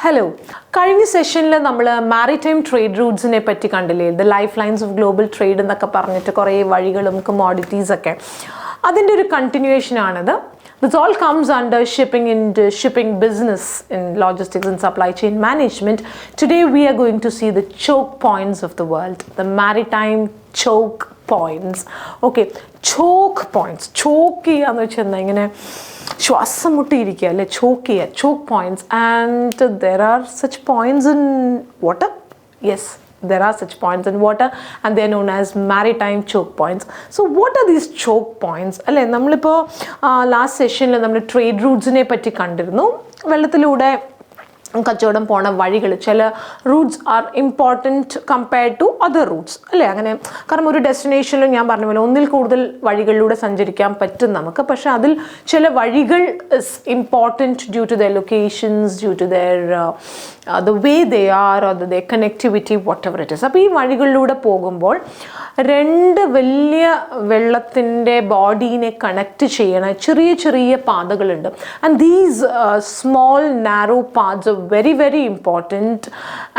Hello. കഴിഞ്ഞ സെഷനിൽ നമ്മൾ മാരിടൈം ട്രേഡ് റൂട്ട്സിനെ പറ്റി കണ്ടില്ലേ, the life lines of global trade എന്നൊക്കെ പറഞ്ഞിട്ട് കുറേ വഴികളും കമോഡിറ്റീസ് ഒക്കെ. അതിൻ്റെ ഒരു കണ്ടിന്യൂവേഷൻ ആണിത്. This all comes under shipping business in logistics and supply chain management. Today we are going to see the choke points of the world, the maritime choke points. Okay, choke points. Choke ചെയ്യാന്ന് വെച്ചാൽ ഇങ്ങനെ ശ്വാസം മുട്ടിയിരിക്കുക അല്ലെ, choke points, and there are such points in water. Yes, there are such points in water and they are known as maritime choke points. So what are these choke points? അല്ലേ, നമ്മളിപ്പോൾ last സെഷനിൽ നമ്മൾ trade റൂട്ട്സിനെ പറ്റി കണ്ടിരുന്നു. വെള്ളത്തിലൂടെ കച്ചവടം പോണ വഴികൾ, ചില routes are important compared to other routes അല്ലേ, അങ്ങനെ. കാരണം ഒരു ഡെസ്റ്റിനേഷനിൽ ഞാൻ പറഞ്ഞ പോലെ ഒന്നിൽ കൂടുതൽ വഴികളിലൂടെ സഞ്ചരിക്കാൻ പറ്റും നമുക്ക്, പക്ഷെ അതിൽ ചില വഴികൾ is important due to their locations, due to their the way they are or the connectivity, whatever it is. അപ്പോൾ ഈ വഴികളിലൂടെ പോകുമ്പോൾ രണ്ട് വലിയ വെള്ളത്തിൻ്റെ ബോഡീനെ കണക്ട് ചെയ്യണ ചെറിയ ചെറിയ പാതകളുണ്ട്. And these small narrow paths are very, very important,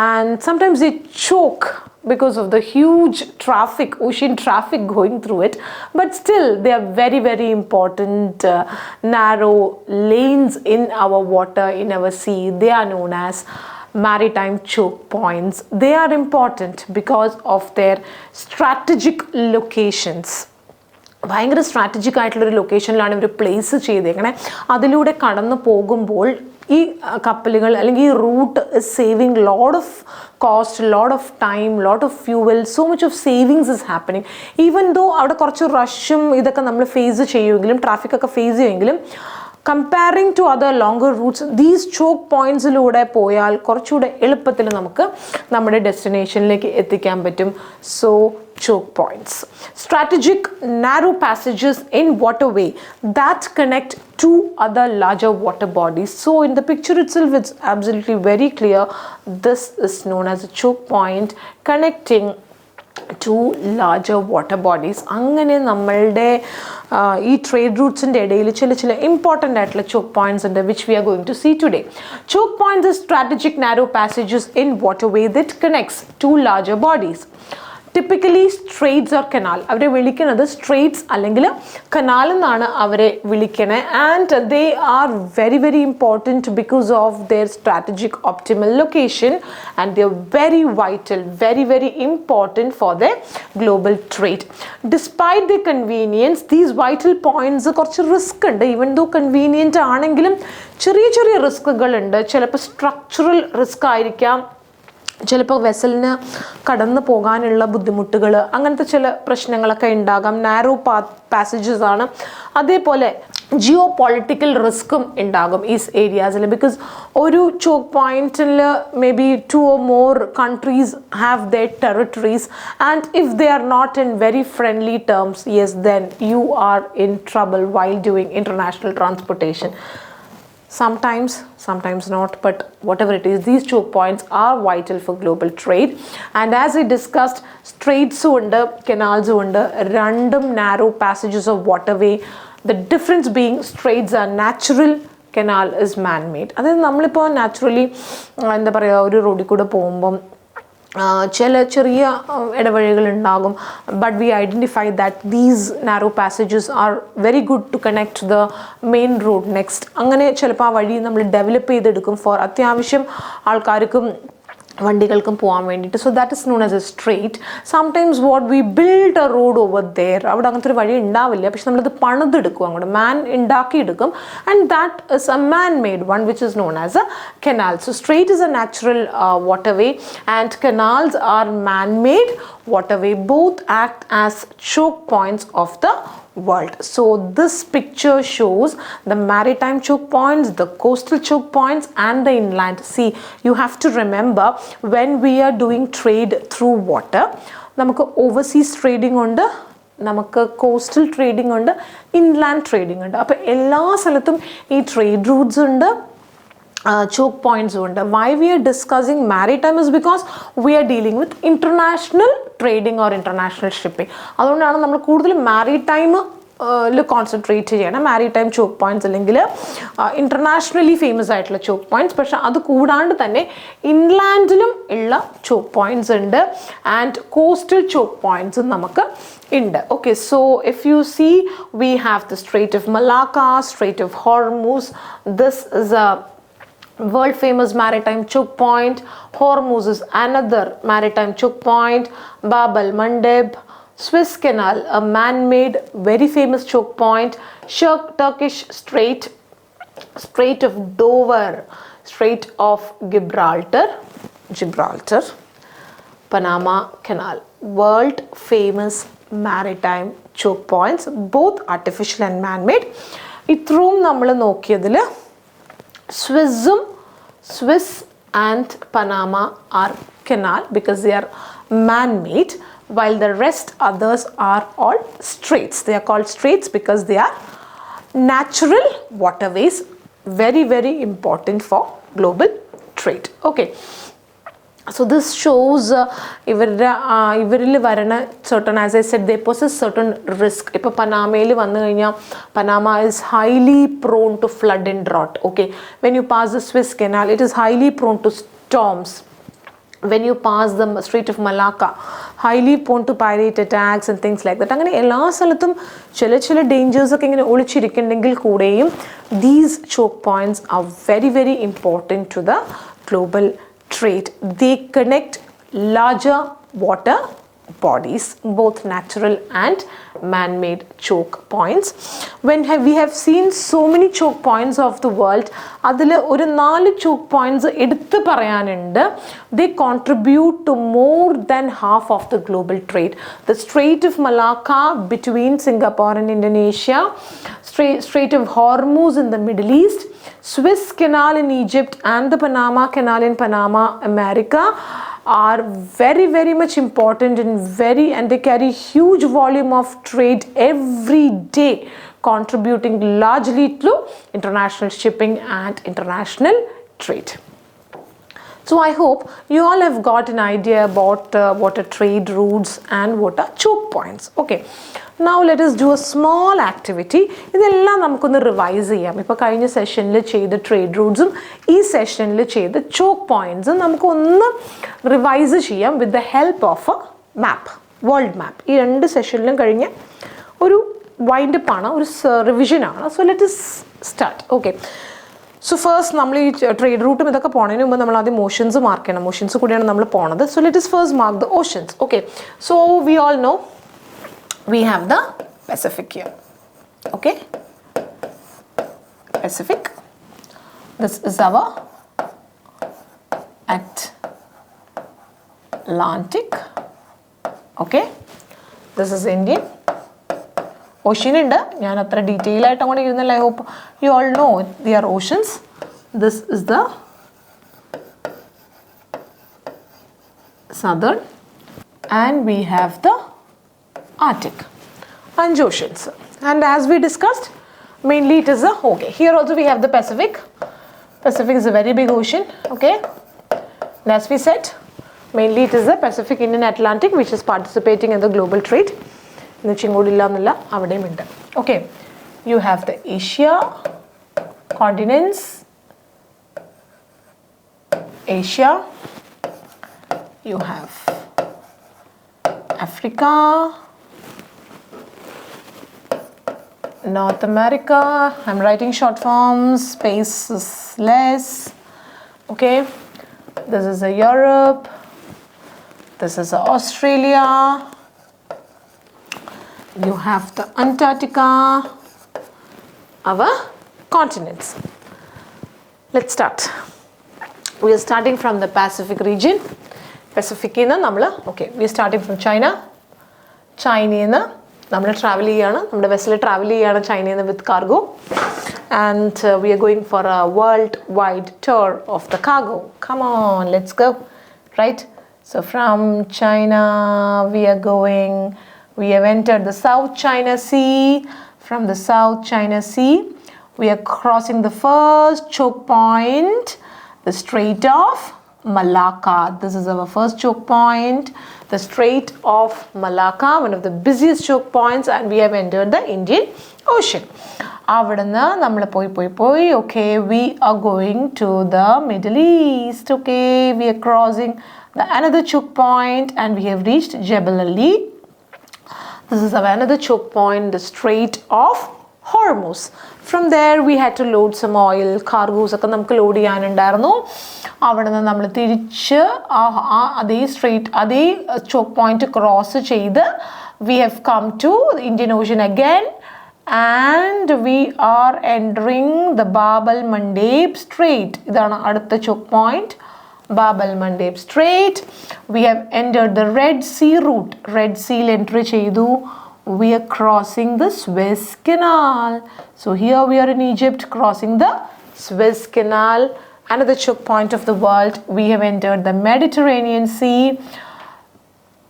and sometimes they choke because of the huge traffic, ocean traffic going through it, but still they are very, very important narrow lanes in our water, in our sea. They are known as maritime choke points. They are important because of their strategic locations. ഭയങ്കര strategic ആയിട്ടുള്ളൊരു ലൊക്കേഷനിലാണ് ഇവർ place ചെയ്തേക്കണേ. അതിലൂടെ കടന്നു പോകുമ്പോൾ ഈ കപ്പലുകൾ അല്ലെങ്കിൽ ഈ route is saving lot of cost, lot of time, lot of fuel, so much of savings is happening. Even though അവിടെ കുറച്ച് റഷും ഇതൊക്കെ നമ്മൾ ഫേസ് ചെയ്യുമെങ്കിലും, ട്രാഫിക്കൊക്കെ ഫേസ് ചെയ്യുമെങ്കിലും, comparing to other longer routes, these choke പോയിൻറ്റ്സിലൂടെ പോയാൽ കുറച്ചുകൂടെ എളുപ്പത്തിൽ നമുക്ക് നമ്മുടെ ഡെസ്റ്റിനേഷനിലേക്ക് എത്തിക്കാൻ പറ്റും. So choke points, strategic narrow passages in waterway that connect two other larger water bodies. So in the picture itself it's absolutely very clear, this is known as a choke point connecting two larger water bodies. അങ്ങനെ നമ്മളുടെ ഈ trade റൂട്ട്സിൻ്റെ ഇടയിൽ ചില important ആയിട്ടുള്ള choke points ഉണ്ട്, which we are going to see today. Choke points is strategic narrow passages in waterway that connects to larger bodies. Typically straits or canal, അവരെ വിളിക്കുന്നത് straits അല്ലെങ്കിൽ കനാൽ എന്നാണ് അവരെ വിളിക്കണേ. And they are very, very important because of their strategic optimal location and they are very vital, very, very important for the global trade. Despite the convenience, these vital points കുറച്ച് risk ഉണ്ട്. Even though convenient ആണെങ്കിലും ചെറിയ ചെറിയ റിസ്കുകളുണ്ട്. ചിലപ്പോൾ structural risk ആയിരിക്കാം, ചിലപ്പോൾ വെസലിന് കടന്നു പോകാനുള്ള ബുദ്ധിമുട്ടുകൾ, അങ്ങനത്തെ ചില പ്രശ്നങ്ങളൊക്കെ ഉണ്ടാകാം. നാരോ പാസേജസ് ആണ്. അതേപോലെ ജിയോ പൊളിറ്റിക്കൽ റിസ്ക്കും ഉണ്ടാകും ഈ ഏരിയാസിൽ. ബിക്കോസ് ഒരു ചോക്ക് പോയിന്റിൽ may be 2 or more countries have their territories, and if they are not in very friendly terms, yes, then you are in trouble while doing international transportation. Sometimes not, but whatever it is, these choke points are vital for global trade. And as I discussed, straits undu, canals undu, random narrow passages of waterway. The difference being straits are natural, canal is man-made. അതായത് നമ്മളിപ്പോൾ naturally എന്താ പറയുക, ഒരു റോഡിൽ കൂടെ പോകുമ്പം ചില ചെറിയ ഇടവഴികളുണ്ടാകും. But we identify that these narrow passages are very good to connect the main road next. അങ്ങനെ ചിലപ്പോൾ ആ വഴി നമ്മൾ ഡെവലപ്പ് ചെയ്തെടുക്കും ഫോർ അത്യാവശ്യം ആൾക്കാർക്കും വണ്ടികൾക്കും പോകാൻ വേണ്ടിയിട്ട്. So that is known as a strait. Sometimes what we build a road over there, അവിടെ അങ്ങനത്തെ ഒരു വഴി ഉണ്ടാവില്ല, പക്ഷെ നമ്മളത് പണിതെടുക്കും, അങ്ങോട്ട് മാൻ ഉണ്ടാക്കിയെടുക്കും. And that is a man made one which is known as a canal. So strait is a natural waterway and canals are man-made waterway. Both act as choke points of the world. So this picture shows the maritime choke points, the coastal choke points, and the inland. See, you have to remember, when we are doing trade through water, നമുക്ക് overseas trading ഉണ്ട്, നമുക്ക് coastal trading ഉണ്ട്, inland trading ഉണ്ട്. അപ്പോൾ എല്ലാ സ്ഥലത്തും ഈ trade Roots ഉണ്ട്, choke points ഉണ്ട്. Why we are discussing maritime is because we are dealing with international trading or international shipping. അതുകൊണ്ടാണ് നമ്മൾ കൂടുതൽ maritime കോൺസെൻട്രേറ്റ് ചെയ്യണം. മാരിടൈം ചോക്ക് പോയിന്റ്സ് അല്ലെങ്കിൽ ഇൻ്റർനാഷണലി ഫേമസ് ആയിട്ടുള്ള ചോക്ക് പോയിന്റ്സ്. പക്ഷെ അത് കൂടാണ്ട് തന്നെ ഇൻലാൻഡിലും ഉള്ള ചോക്ക് പോയിന്റ്സ് ഉണ്ട് ആൻഡ് കോസ്റ്റൽ ചോക്ക് പോയിന്റ്സും നമുക്ക് ഉണ്ട്. Okay, so if you see we have the strait of Malacca, strait of Hormuz. This is a world famous maritime choke point. Hormuz is another maritime choke point. Bab al Mandeb, Suez Canal, a man-made very famous choke point. Turkish Strait, Strait of Dover, Strait of Gibraltar, Panama Canal, world famous maritime choke points, both artificial and man-made. ഇത്രയും നമ്മൾ നോക്കിയതിൽ Suez and Panama are canal because they are man-made, while the rest others are all straits. They are called straits because they are natural waterways, very very important for global trade. Okay, so this shows ഇവരിൽ വരുന്ന certain, as I said, they possess certain risk. ഇപ്പോൾ പനാമയിൽ വന്നു കഴിഞ്ഞാൽ Panama is highly prone to flood and drought. Okay, when you pass the Suez Canal, it is highly prone to storms. When you pass the Strait of Malacca, highly prone to pirate attacks and things like that. അങ്ങനെ എല്ലാ സ്ഥലത്തും ചില dangers ഒക്കെ ഇങ്ങനെ ഒളിച്ചിരിക്കുന്നുണ്ടെങ്കിൽ കൂടെയും these choke points are very very important to the global trade. They connect larger water bodies, both natural and man-made choke points. When we have seen so many choke points of the world, adile oru 4 choke points eduthu parayanundu. They contribute to more than half of the global trade. The Strait of Malacca between Singapore and Indonesia, Strait of Hormuz in the Middle East, Suez Canal in Egypt and the Panama Canal in Panama, America are very very much important and they carry huge volume of trade every day, contributing largely to international shipping and international trade. So I hope you all have got an idea about what are trade routes and what are choke points. Okay, now let us do a small activity. ഇതെല്ലാം നമുക്കൊന്ന് revise ചെയ്യാം. ഇപ്പോൾ കഴിഞ്ഞ സെഷനിൽ ചെയ്ത trade റൂട്ട്സും ഈ സെഷനിൽ ചെയ്ത ചോക്ക് പോയിന്റ്സും നമുക്കൊന്ന് റിവൈസ് ചെയ്യാം with the help of a map, world map. ഈ 2 സെഷനിലും കഴിഞ്ഞ ഒരു വൈൻഡപ്പ് ആണ്, ഒരു റിവിഷനാണ്. So let us start. Okay, so first നമ്മൾ ഈ ട്രേഡ് റൂട്ടും ഇതൊക്കെ പോണതിന് മുമ്പ് നമ്മൾ ആദ്യം ഓഷ്യൻസ് മാർക്ക് ചെയ്യണം. ഓഷ്യൻസ് കൂടിയാണ് നമ്മൾ പോണത്. So let us first mark the oceans. Okay, so we all no we have the Pacific here. Okay, Pacific. This is our Atlantic. Okay, this is Indian Ocean. ഉണ്ട്, ഞാൻ അത്ര detail ആയിട്ട് അങ്ങോട്ട് ഇരുന്നില്ല. I hope you all know they are oceans. This is the southern and we have the Arctic and oceans. And as we discussed, mainly it is okay, here also we have the Pacific. Pacific is a very big ocean. Okay, and as we said, mainly it is the Pacific, Indian, Atlantic which is participating in the global trade. Okay, you have the Asia continents, Asia, you have Africa, North America. I'm writing short forms, space is less. Okay, this is a Europe, this is a Australia, you have the Antarctica, our continents. Let's start. We are starting from the Pacific region. Pacific in the okay, we are starting from China. China നമ്മൾ travel ചെയ്യാണ്, നമ്മുടെ vessel travel ചെയ്യാണ് ചൈനയിൽ നിന്ന് with cargo and we are going for a world tour of the cargo. Come on, let's go. Right, so from China we are going, we have entered the South China Sea. From the South China Sea we are crossing the first choke point, the Strait of Malacca. This is our first choke point, the Strait of Malacca, one of the busiest choke points, and we have entered the Indian Ocean. Okay, we are going to the Middle East. Okay, we are crossing another choke point and we have reached Jebel Ali. This is another choke point, the Strait of Hormuz. From there we had to load some oil, cargoes ഒക്കെ നമുക്ക് load ചെയ്യാനുണ്ടായിരുന്നു. അവിടെ നിന്ന് നമ്മൾ തിരിച്ച് അതേ straight അതേ chalk point cross ചെയ്ത് we have come to the Indian Ocean again and we are entering the Bab al-Mandeb Strait. ഇതാണ് അടുത്ത choke point, Bab al-Mandeb Strait. We have entered the Red Sea route. Red Sea entry ചെയ്തു. We are crossing the Suez Canal. So here we are in Egypt crossing the Suez Canal, another choke point of the world. We have entered the Mediterranean Sea.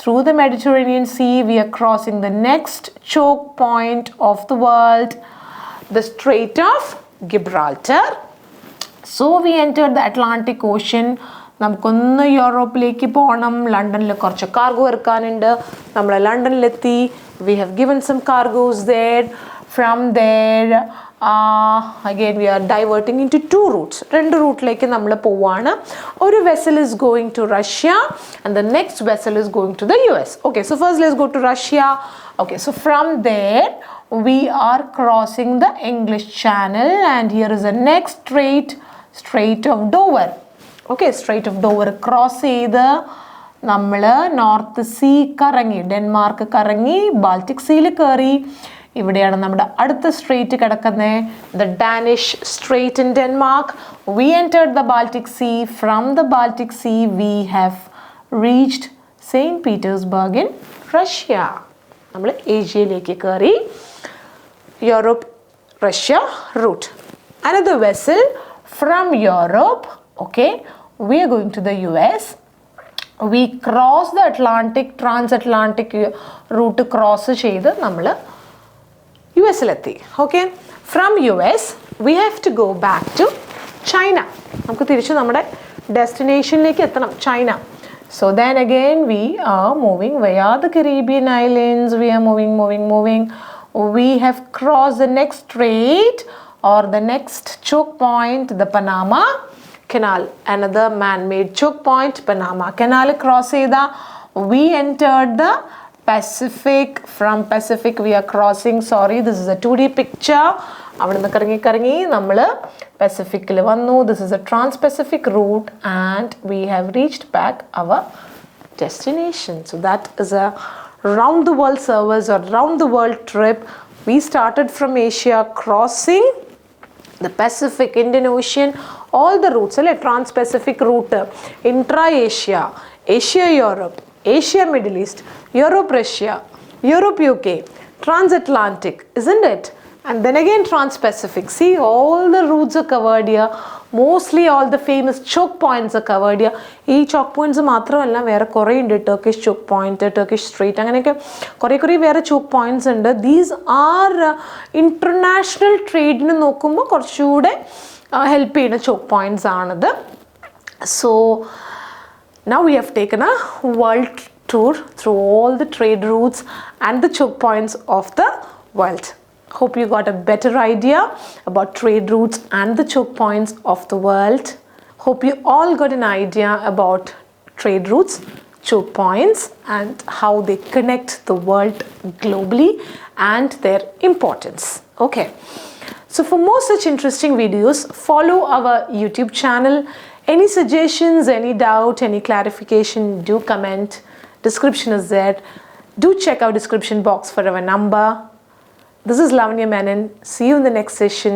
Through the Mediterranean Sea, we are crossing the next choke point of the world, the Strait of Gibraltar. So we entered the Atlantic Ocean. നമുക്കൊന്ന് യൂറോപ്പിലേക്ക് പോകണം, ലണ്ടനിൽ കുറച്ച് cargo ഇറക്കാനുണ്ട്. നമ്മൾ ലണ്ടനിലെത്തി. We have given some cargoes there. From there, again we are diverting into two routes. രണ്ട് റൂട്ടിലേക്ക് നമ്മൾ പോവാണ്. ഒരു vessel is going to Russia and the next vessel is going to the US. Okay, so first let's go to Russia. Okay, so from there we are crossing the English Channel and here is the next Strait of Dover. Okay, Strait of Dover cross ചെയ്ത് നമ്മൾ north see കറങ്ങി, Denmark കറങ്ങി, Baltic സീയിൽ കയറി. ഇവിടെയാണ് നമ്മുടെ അടുത്ത straight കിടക്കുന്നത്, the Danish Strait in Denmark. We entered the Baltic Sea. From the Baltic Sea we have reached St. Petersburg in Russia. നമ്മൾ ഏഷ്യയിലേക്ക് കയറി, Europe Russia route. Another vessel from Europe. Okay, we are going to the US. We cross the transatlantic route cross ചെയ്ത് നമ്മൾ യുഎസിലെത്തി. Okay, from US we have to go back to China. നമുക്ക് തിരിച്ച് നമ്മുടെ ഡെസ്റ്റിനേഷനിലേക്ക് എത്തണം, China. So then again we are moving via the Caribbean islands. We are moving. We have crossed the next strait or the next choke point, the Panama Canal, another man-made choke point, Panama Canal cross ചെയ്ത we entered the Pacific. From Pacific we are crossing, sorry, this is a 2D picture. അവിടെ നിന്ന് കറങ്ങി നമ്മൾ പസഫിക്കിൽ വന്നു. This is a trans-Pacific route and we have reached back our destination. So that is a round the world service or round the world trip. We started from Asia, crossing the Pacific, Indian Ocean, all the routes, trans-Pacific route, intra-Asia, Asia-Europe, Asia-Middle East, Europe-Russia, Europe-UK, trans-Atlantic, isn't it? And then again trans-Pacific. See, all the routes are covered here. Mostly all the famous choke points are covered here. ഈ choke points മാത്രമല്ല, വേറെ കുറേ ഉണ്ട്. Turkish choke point, Turkish Strait, അങ്ങനെയൊക്കെ കുറേ വേറെ choke points ഉണ്ട്. These are international ട്രേഡിന് നോക്കുമ്പോൾ കുറച്ചുകൂടെ ഹെൽപ്പ് ചെയ്യുന്ന choke points ആണിത്. So now we have taken a world tour through all the trade routes and the choke points of the world. Hope you got a better idea about trade routes and the choke points of the world. Hope you all got an idea about trade routes, choke points and how they connect the world globally and their importance. Okay. So for more such interesting videos, follow our YouTube channel. Any suggestions, any doubt, any clarification, do comment. Description is there. Do check our description box for our number. This is Lavanya Menon. See you in the next session.